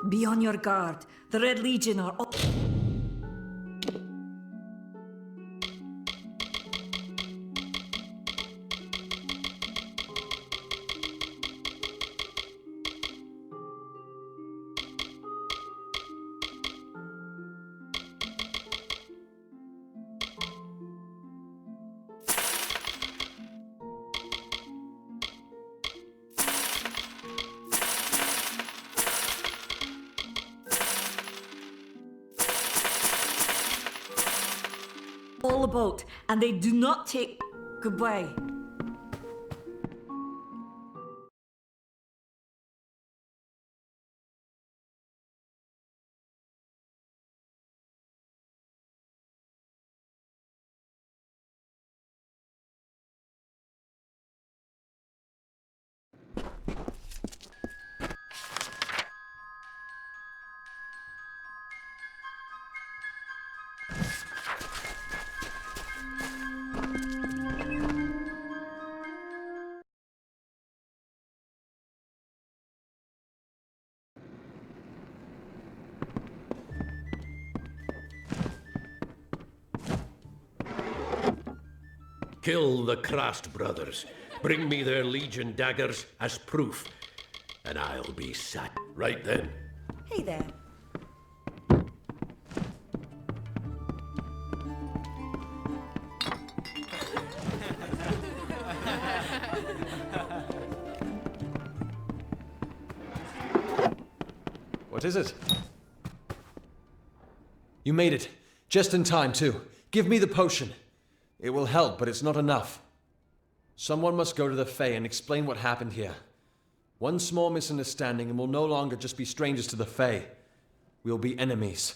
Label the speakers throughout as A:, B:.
A: Be on your guard. The Red Legion are... all about, and they do not take... Goodbye.
B: Kill the Krast brothers. Bring me their Legion daggers as proof, and I'll be sat. Right then.
A: Hey there.
C: What is it? You made it. Just in time, too. Give me the potion. It will help, but it's not enough. Someone must go to the Fae and explain what happened here. One small misunderstanding and we'll no longer just be strangers to the Fae. We'll be enemies.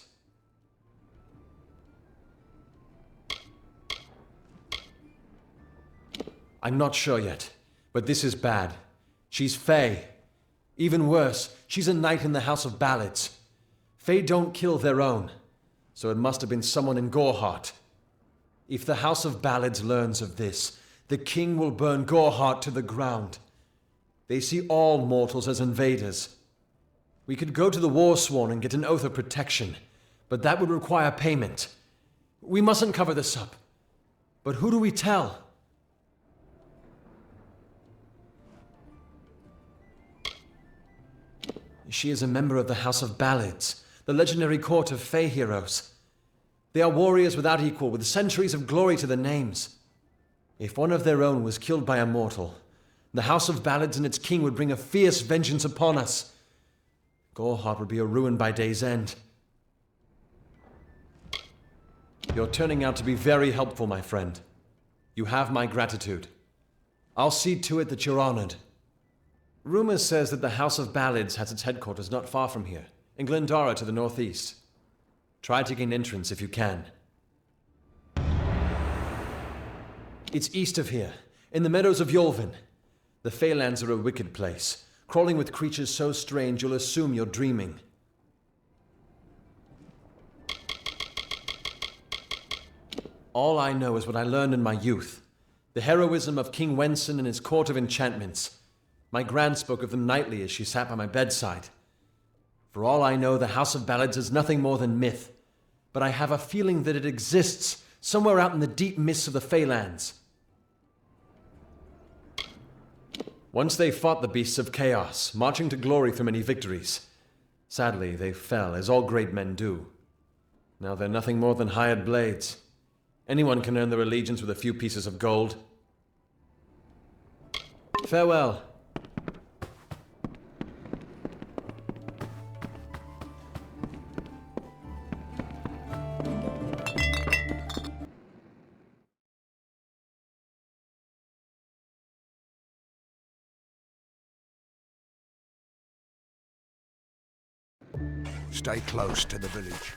C: I'm not sure yet, but this is bad. She's Fae. Even worse, she's a knight in the House of Ballads. Fae don't kill their own, so it must have been someone in Goreheart. If the House of Ballads learns of this, the king will burn Goreheart to the ground. They see all mortals as invaders. We could go to the Warsworn and get an oath of protection, but that would require payment. We mustn't cover this up. But who do we tell? She is a member of the House of Ballads, the legendary court of Fae heroes. They are warriors without equal, with centuries of glory to their names. If one of their own was killed by a mortal, the House of Ballads and its king would bring a fierce vengeance upon us. Goreheart would be a ruin by day's end. You're turning out to be very helpful, my friend. You have my gratitude. I'll see to it that you're honored. Rumor says that the House of Ballads has its headquarters not far from here, in Glendara to the northeast. Try to gain entrance if you can. It's east of here, in the meadows of Yolvin. The Feylands are a wicked place, crawling with creatures so strange you'll assume you're dreaming. All I know is what I learned in my youth. The heroism of King Wenson and his court of enchantments. My gran spoke of them nightly as she sat by my bedside. For all I know, the House of Ballads is nothing more than myth. But I have a feeling that it exists somewhere out in the deep mists of the Feylands. Once they fought the beasts of chaos, marching to glory through many victories. Sadly, they fell, as all great men do. Now they're nothing more than hired blades. Anyone can earn their allegiance with a few pieces of gold. Farewell.
D: Stay close to the village.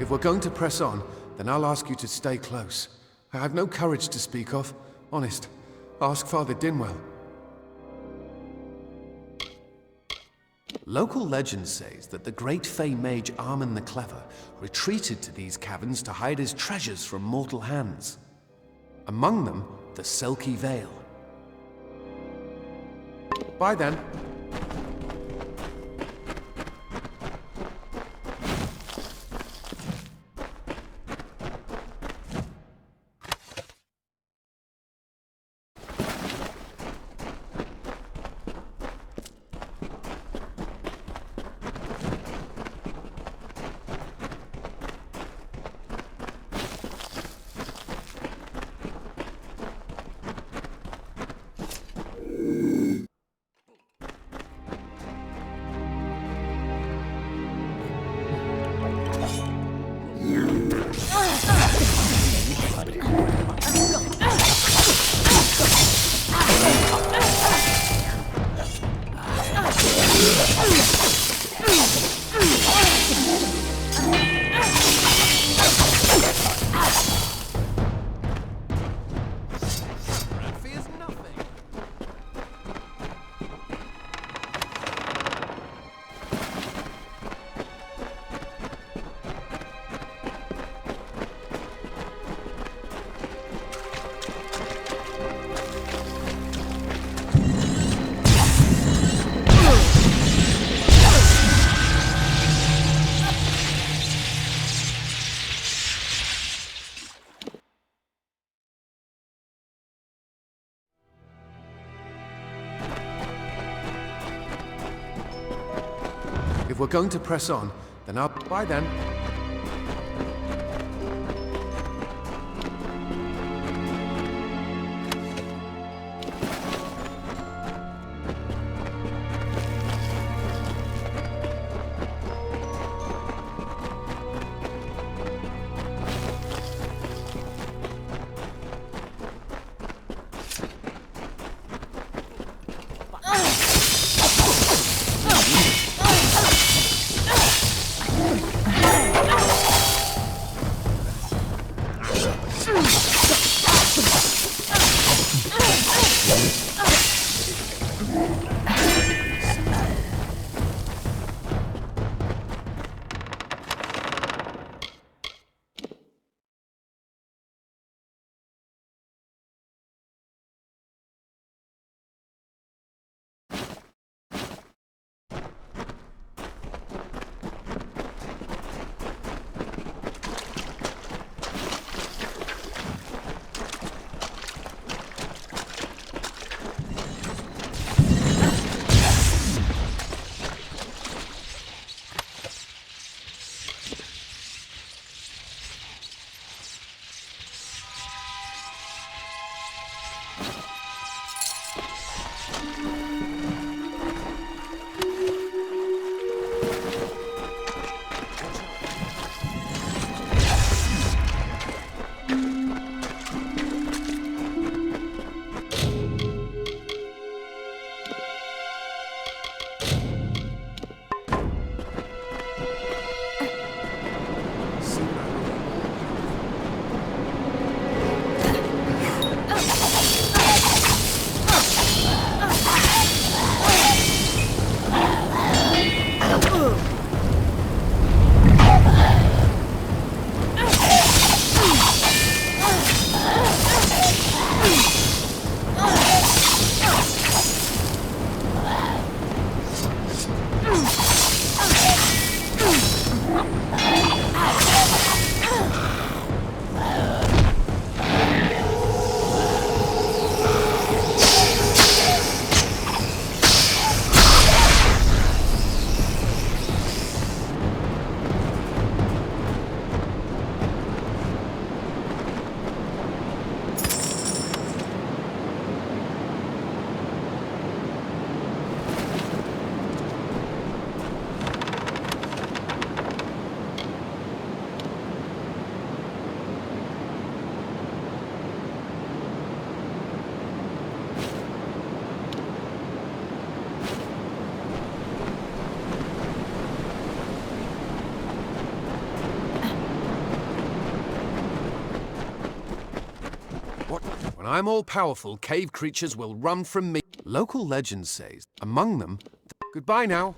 D: If we're going to press on, then I'll ask you to stay close. I have no courage to speak of. Honest. Ask Father Dinwell. Local legend says that the great Fey mage Armin the Clever retreated to these caverns to hide his treasures from mortal hands. Among them, the Selkie Veil. Bye then. If we're going to press on, then I'll... Bye then. When I'm all-powerful, cave creatures will run from me. Local legend says, among them... Goodbye now.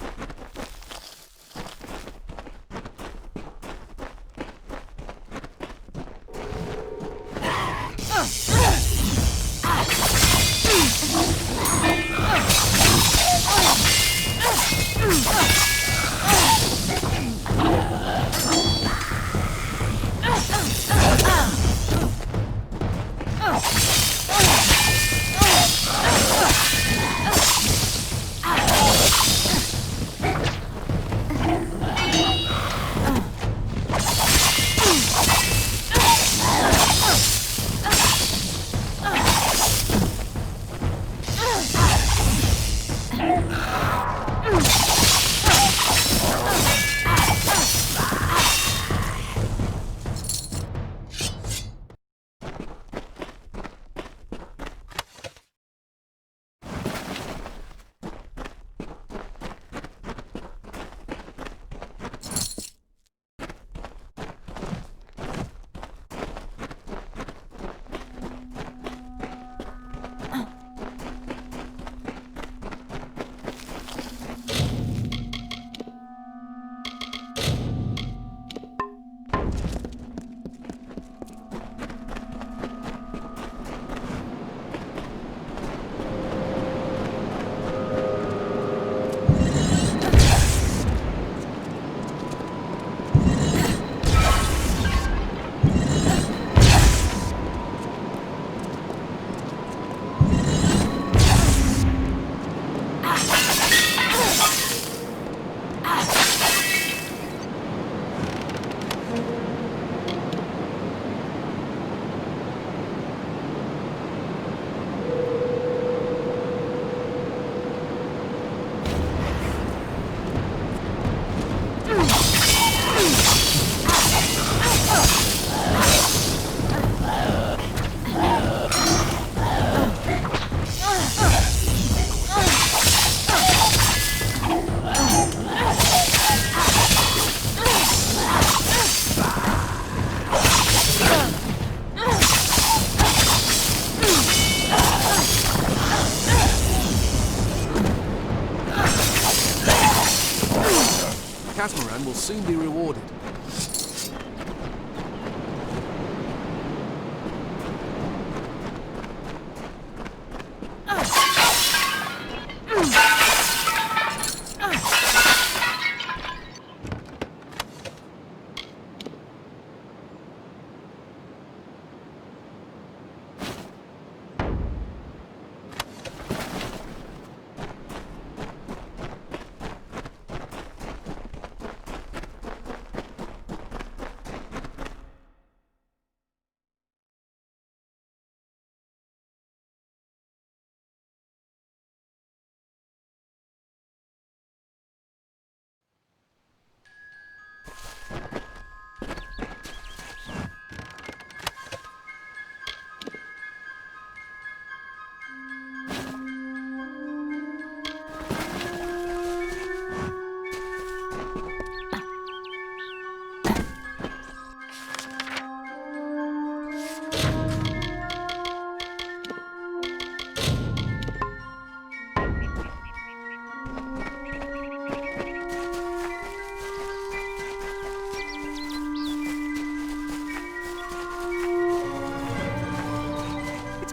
D: catamaran will soon be rewarded.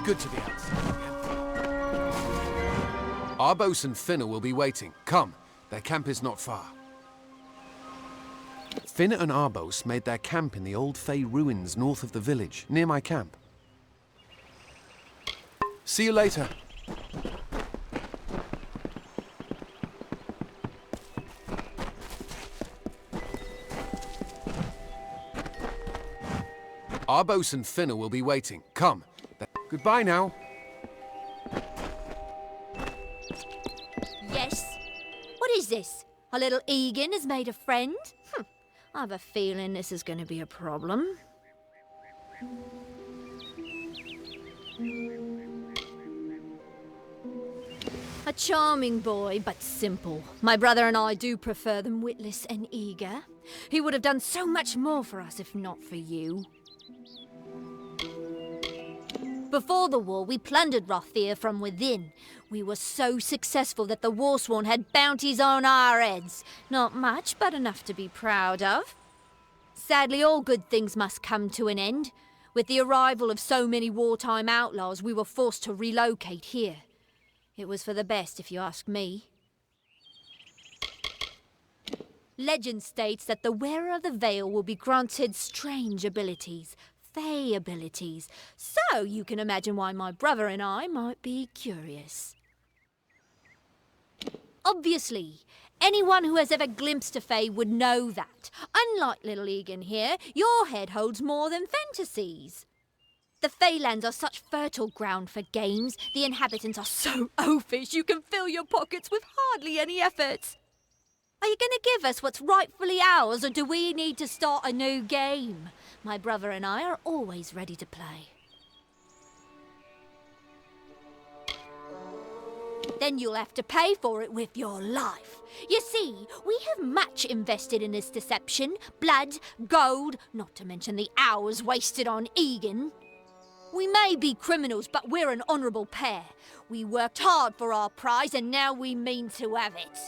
D: Good to be outside again. Arbos and Finna will be waiting. Come, their camp is not far. Finna and Arbos made their camp in the old Fey ruins north of the village, near my camp. See you later. Arbos and Finna will be waiting. Come. Goodbye now.
E: Yes? What is this? Our little Egan has made a friend? I have a feeling this is going to be a problem. A charming boy, but simple. My brother and I do prefer them witless and eager. He would have done so much more for us if not for you. Before the war, we plundered Rothier from within. We were so successful that the Warsworn had bounties on our heads. Not much, but enough to be proud of. Sadly, all good things must come to an end. With the arrival of so many wartime outlaws, we were forced to relocate here. It was for the best, if you ask me. Legend states that the wearer of the veil will be granted strange abilities. Fey abilities, so you can imagine why my brother and I might be curious. Obviously, anyone who has ever glimpsed a Fey would know that. Unlike little Egan here, your head holds more than fantasies. The Feylands are such fertile ground for games. The inhabitants are so oafish you can fill your pockets with hardly any effort. Are you going to give us what's rightfully ours, or do we need to start a new game? My brother and I are always ready to play. Then you'll have to pay for it with your life. You see, we have much invested in this deception. Blood, gold, not to mention the hours wasted on Egan. We may be criminals, but we're an honourable pair. We worked hard for our prize, and now we mean to have it.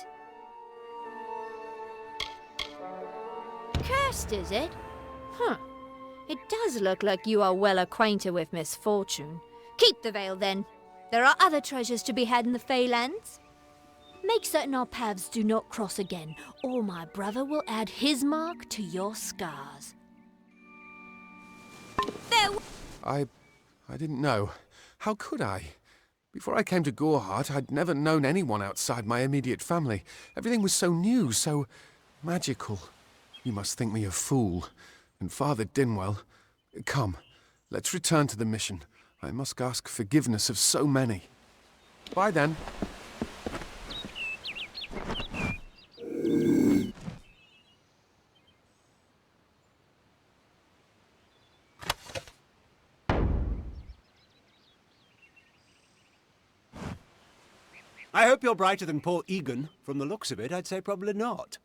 E: Cursed, is it? It does look like you are well acquainted with misfortune. Keep the veil, then. There are other treasures to be had in the Feylands. Make certain our paths do not cross again, or my brother will add his mark to your scars.
D: I didn't know. How could I? Before I came to Gorhart, I'd never known anyone outside my immediate family. Everything was so new, so magical. You must think me a fool. And Father Dinwell, come, let's return to the mission. I must ask forgiveness of so many. Bye then.
F: I hope you're brighter than poor Egan. From the looks of it, I'd say probably not.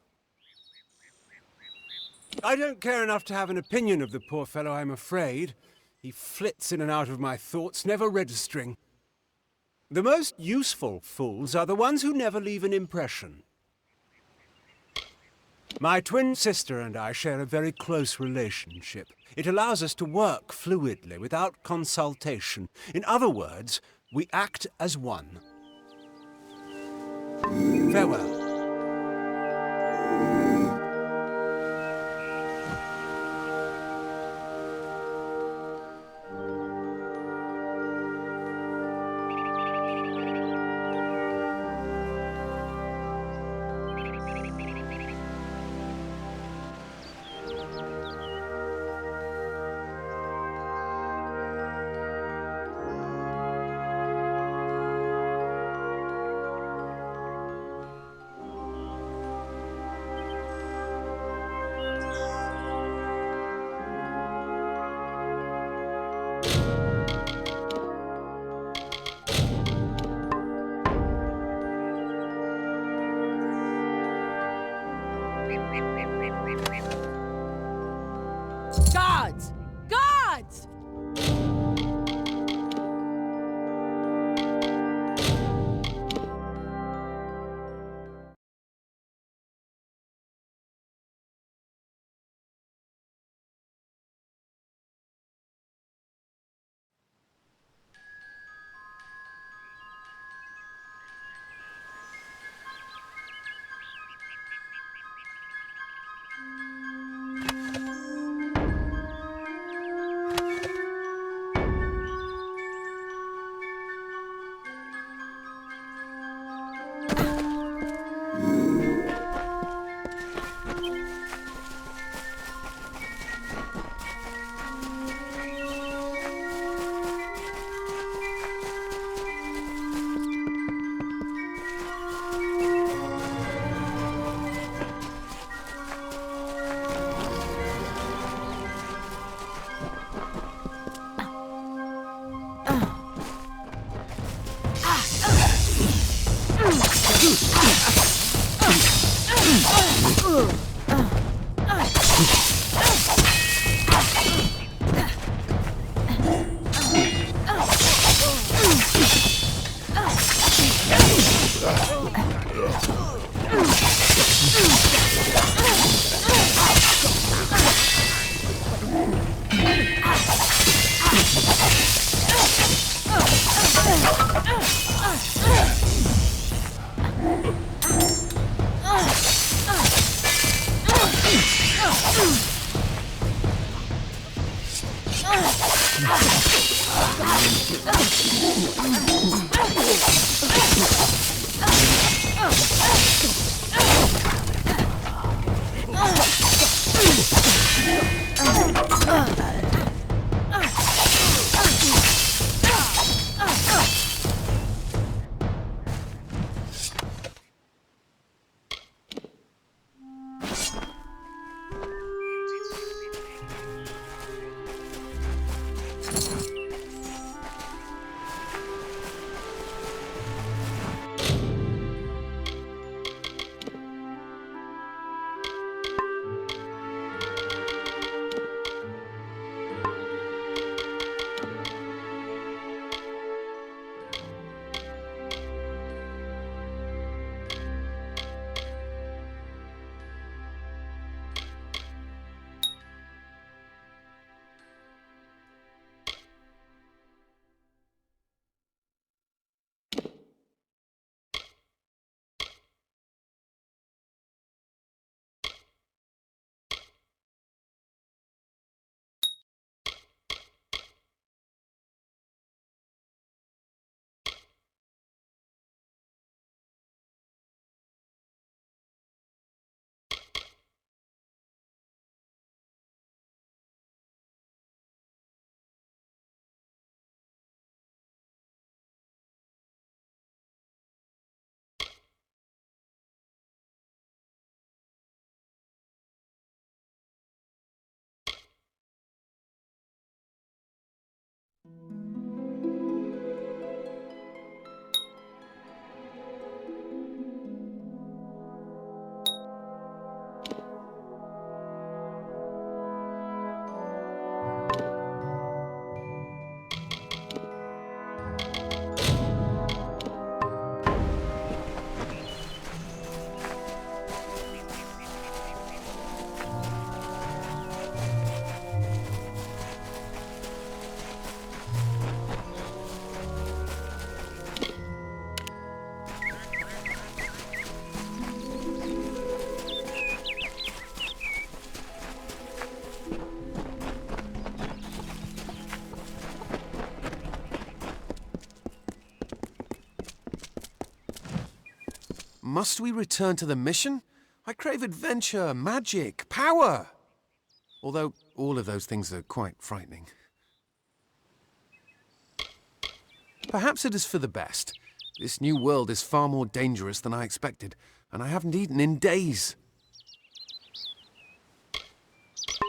F: I don't care enough to have an opinion of the poor fellow, I'm afraid. He flits in and out of my thoughts, never registering. The most useful fools are the ones who never leave an impression. My twin sister and I share a very close relationship. It allows us to work fluidly without consultation. In other words, we act as one. Farewell.
E: Guards! Guards!
D: Must we return to the mission? I crave adventure, magic, power. Although all of those things are quite frightening. Perhaps it is for the best. This new world is far more dangerous than I expected, and I haven't eaten in days.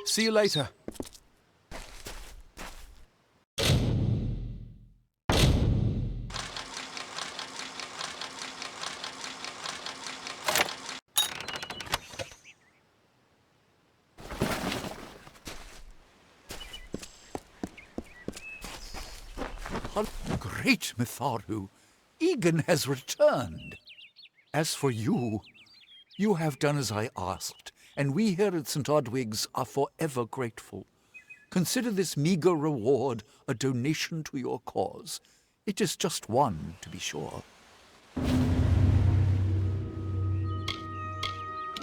D: See you later.
G: Great Mitharu! Egan has returned. As for you, you have done as I asked, and we here at St. Odwig's are forever grateful. Consider this meager reward a donation to your cause. It is just one, to be sure.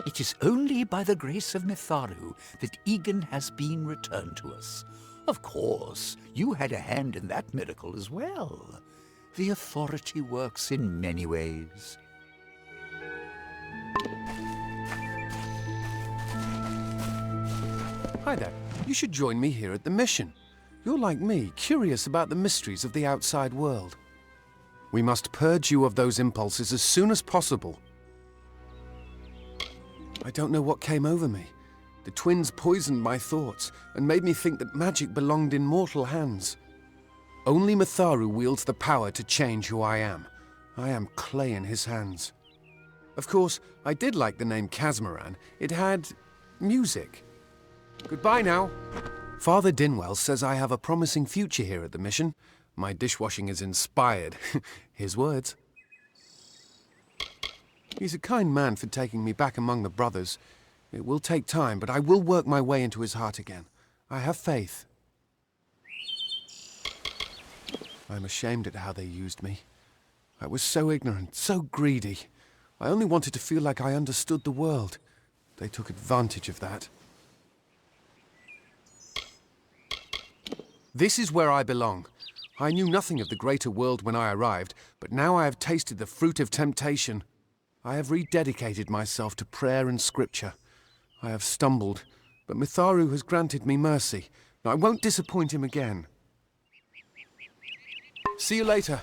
G: It is only by the grace of Mitharu that Egan has been returned to us. Of course, you had a hand in that miracle as well. The authority works in many ways.
D: Hi there. You should join me here at the mission. You're like me, curious about the mysteries of the outside world. We must purge you of those impulses as soon as possible. I don't know what came over me. The twins poisoned my thoughts and made me think that magic belonged in mortal hands. Only Mitharu wields the power to change who I am. I am clay in his hands. Of course, I did like the name Casmaran. It had music. Goodbye now. Father Dinwell says I have a promising future here at the mission. My dishwashing is inspired. His words. He's a kind man for taking me back among the brothers. It will take time, but I will work my way into his heart again. I have faith. I'm ashamed at how they used me. I was so ignorant, so greedy. I only wanted to feel like I understood the world. They took advantage of that. This is where I belong. I knew nothing of the greater world when I arrived, but now I have tasted the fruit of temptation. I have rededicated myself to prayer and scripture. I have stumbled, but Mitharu has granted me mercy. I won't disappoint him again. See you later.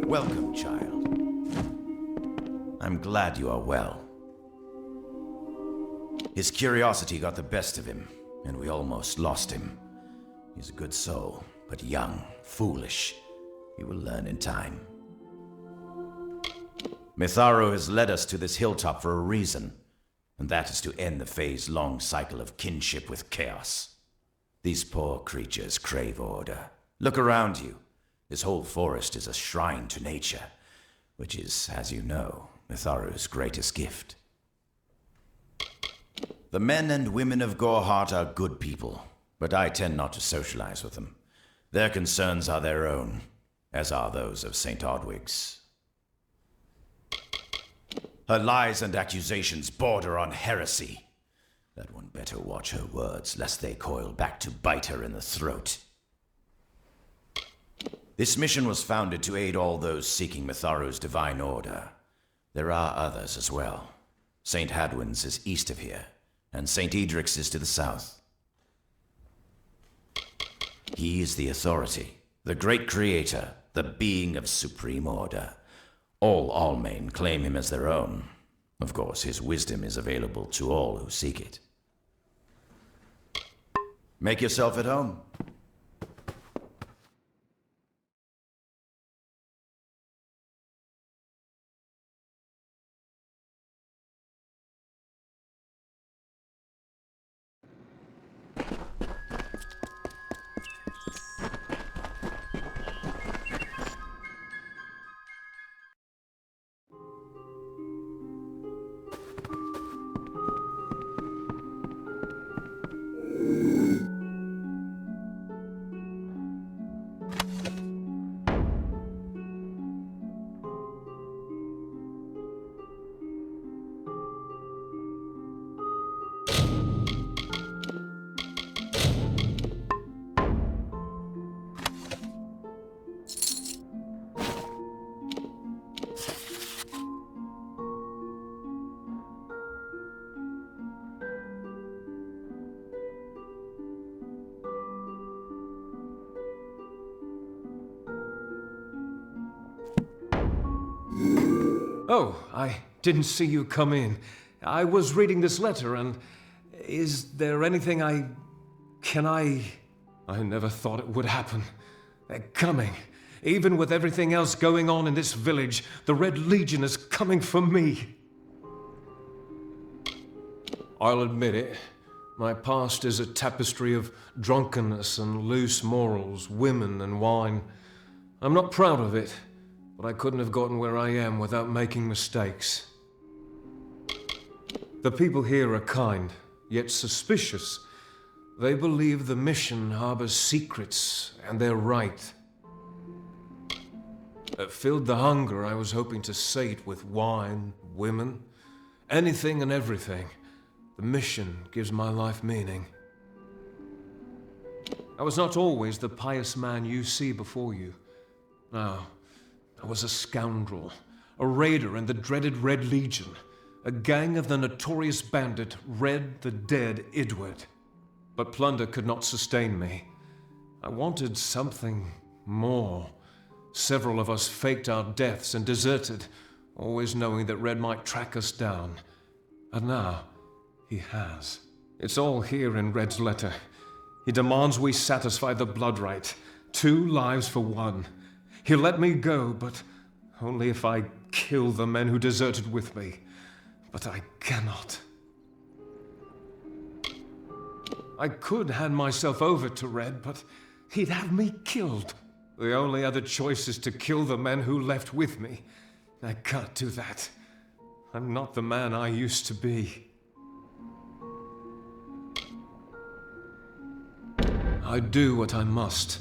H: Welcome, child. I'm glad you are well. His curiosity got the best of him, and we almost lost him. He's a good soul, but young, foolish. He will learn in time. Mitharu has led us to this hilltop for a reason, and that is to end the Fae's long cycle of kinship with chaos. These poor creatures crave order. Look around you. This whole forest is a shrine to nature, which is, as you know, Mitharu's greatest gift. The men and women of Gorhart are good people, but I tend not to socialize with them. Their concerns are their own, as are those of St. Odwig's. Her lies and accusations border on heresy. That one better watch her words, lest they coil back to bite her in the throat. This mission was founded to aid all those seeking Mitharu's divine order. There are others as well. St. Hadwin's is east of here, and St. Edric's is to the south. He is the authority, the great creator, the being of supreme order. All Almain claim him as their own. Of course, his wisdom is available to all who seek it. Make yourself at home.
C: Oh, I didn't see you come in. I was reading this letter, and is there anything I never thought it would happen. They're coming. Even with everything else going on in this village, the Red Legion is coming for me. I'll admit it. My past is a tapestry of drunkenness and loose morals, women and wine. I'm not proud of it. But I couldn't have gotten where I am without making mistakes. The people here are kind, yet suspicious. They believe the mission harbors secrets, and they're right. It filled the hunger I was hoping to sate with wine, women, anything and everything. The mission gives my life meaning. I was not always the pious man you see before you. No, I was a scoundrel, a raider in the dreaded Red Legion, a gang of the notorious bandit Red the Dead Edward. But plunder could not sustain me. I wanted something more. Several of us faked our deaths and deserted, always knowing that Red might track us down. And now, he has. It's all here in Red's letter. He demands we satisfy the blood right. 2 lives for 1. He'll let me go, but only if I kill the men who deserted with me. But I cannot. I could hand myself over to Red, but he'd have me killed. The only other choice is to kill the men who left with me. I can't do that. I'm not the man I used to be. I do what I must.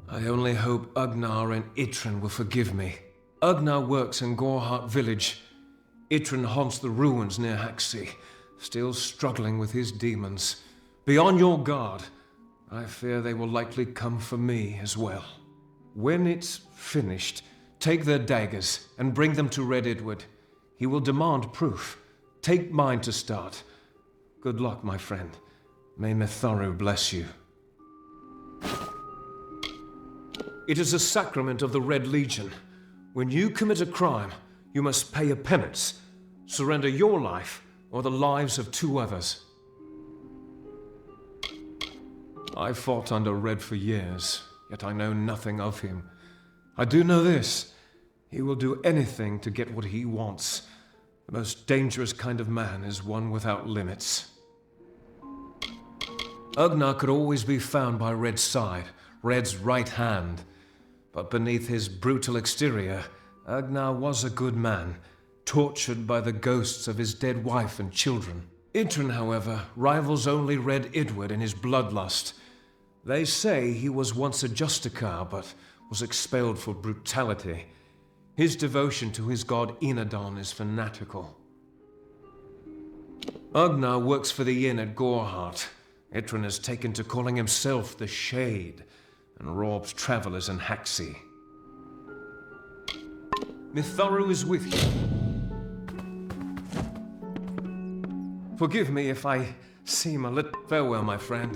C: I only hope Ugnar and Itrin will forgive me. Ugnar works in Gorhart village. Itrin haunts the ruins near Haxi, still struggling with his demons. Be on your guard. I fear they will likely come for me as well. When it's finished, take their daggers and bring them to Red Edward. He will demand proof. Take mine to start. Good luck, my friend. May Mitharu bless you. It is a sacrament of the Red Legion. When you commit a crime, you must pay a penance. Surrender your life or the lives of 2 others. I fought under Red for years, yet I know nothing of him. I do know this. He will do anything to get what he wants. The most dangerous kind of man is one without limits. Ugnar could always be found by Red's side, Red's right hand. But beneath his brutal exterior, Ugnar was a good man, tortured by the ghosts of his dead wife and children. Itrin, however, rivals only Red Edward in his bloodlust. They say he was once a Justicar, but was expelled for brutality. His devotion to his god Enadon is fanatical. Ugnar works for the inn at Gorhart. Itrin has taken to calling himself the Shade, and robs travelers in Haxi. Mitharu is with you. Forgive me if I seem a little... Farewell, my friend.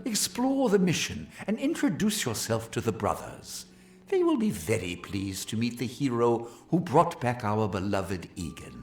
G: Explore the mission and introduce yourself to the brothers. They will be very pleased to meet the hero who brought back our beloved Egan.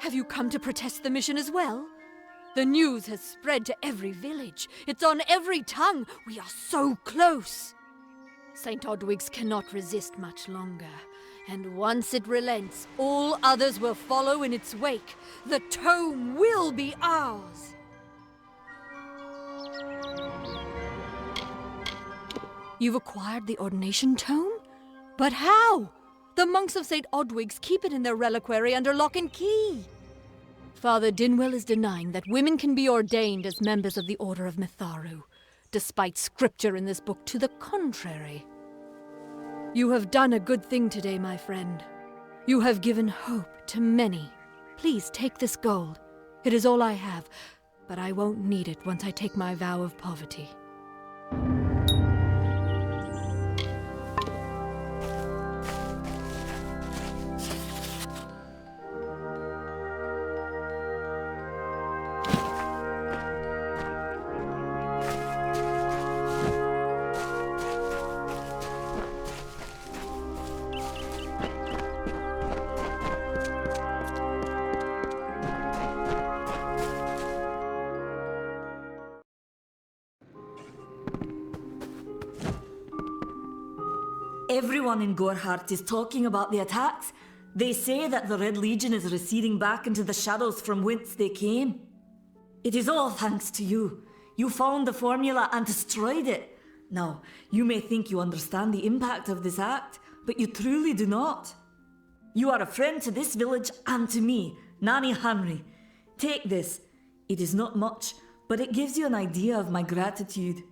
E: Have you come to protest the mission as well? The news has spread to every village. It's on every tongue. We are so close. St. Odwig's cannot resist much longer, and once it relents, all others will follow in its wake. The tome will be ours! You've acquired the ordination tome? But how? The monks of St. Odwig's keep it in their reliquary under lock and key. Father Dinwell is denying that women can be ordained as members of the Order of Mitharu, despite scripture in this book to the contrary. You have done a good thing today, my friend. You have given hope to many. Please take this gold. It is all I have, but I won't need it once I take my vow of poverty.
A: Everyone in Gorhart is talking about the attacks. They say that the Red Legion is receding back into the shadows from whence they came. It is all thanks to you. You found the formula and destroyed it. Now, you may think you understand the impact of this act, but you truly do not. You are a friend to this village and to me, Nanny Henry. Take this. It is not much, but it gives you an idea of my gratitude.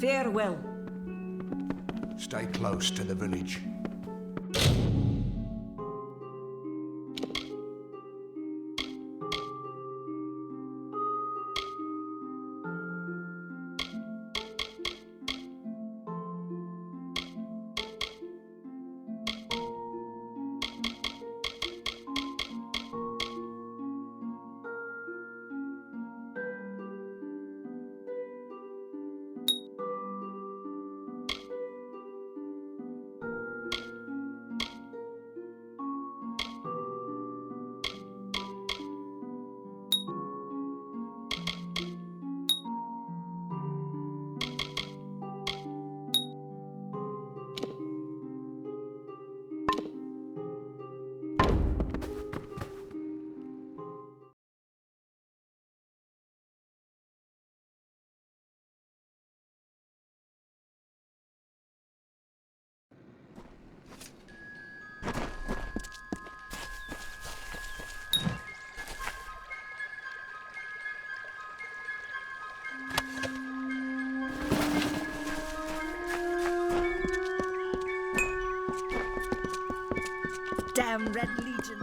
A: Farewell.
I: Stay close to the village.
A: Damn Red Legion.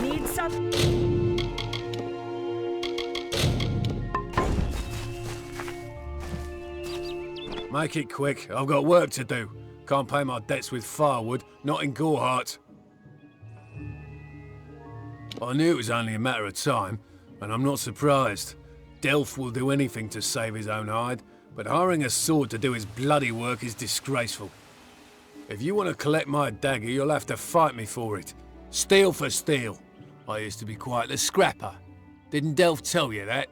A: Need some...
J: Make it quick. I've got work to do. Can't pay my debts with firewood, not in Gorhart. I knew it was only a matter of time, and I'm not surprised. Delph will do anything to save his own hide, but hiring a sword to do his bloody work is disgraceful. If you want to collect my dagger, you'll have to fight me for it. Steel for steel. I used to be quite the scrapper. Didn't Delph tell you that?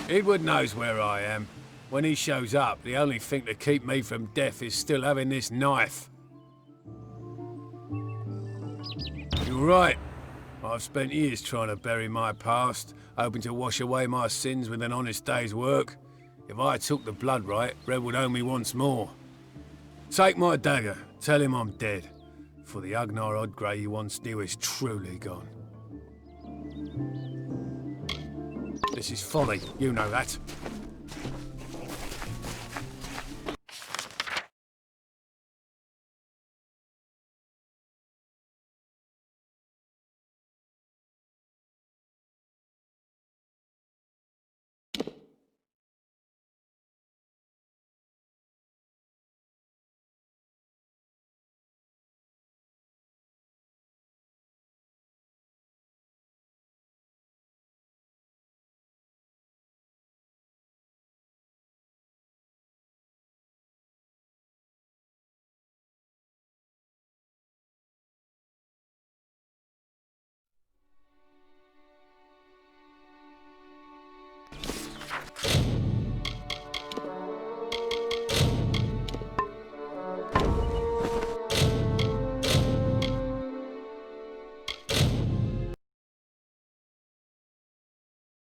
J: Edward knows where I am. When he shows up, the only thing to keep me from death is still having this knife. You're right. I've spent years trying to bury my past, hoping to wash away my sins with an honest day's work. If I took the blood right, Red would owe me once more. Take my dagger, tell him I'm dead, for the Agnar Odgrey you once knew is truly gone. This is folly, you know that.